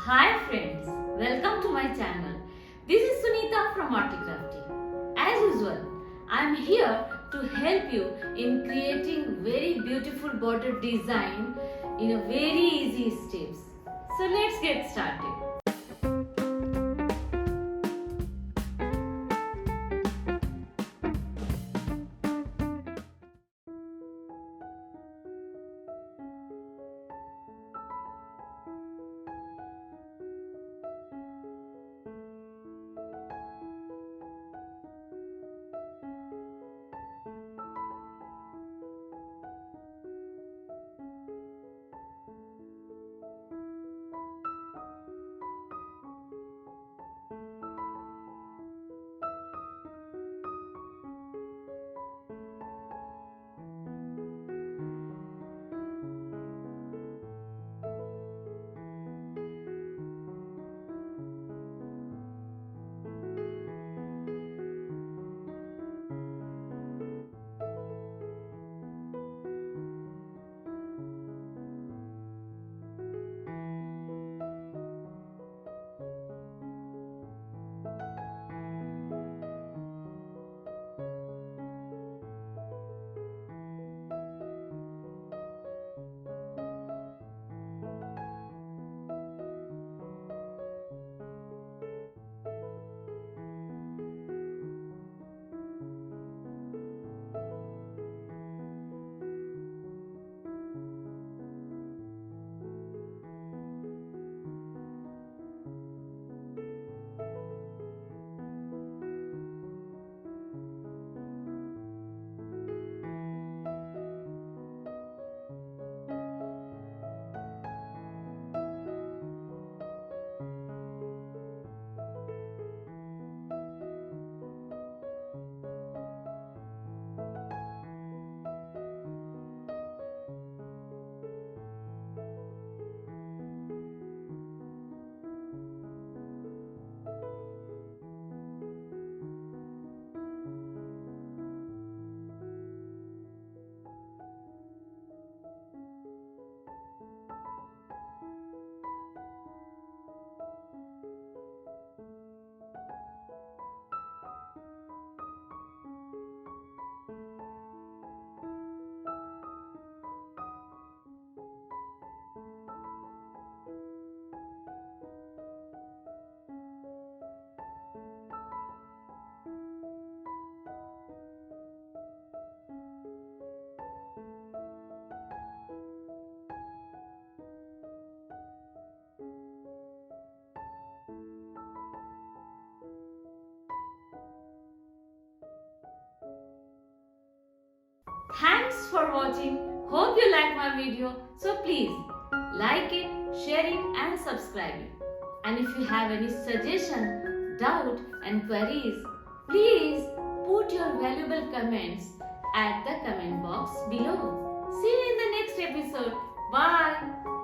Hi friends, welcome to my channel. This is Sunita from ARTY KRAFTY. As usual, I am here to help you in creating very beautiful border design in a very easy steps. So let's get started. Thanks for watching. Hope you like my video. So please like it, share it and subscribe it. And if you have any suggestion, doubt and queries, please put your valuable comments at the comment box below. See you in the next episode. Bye.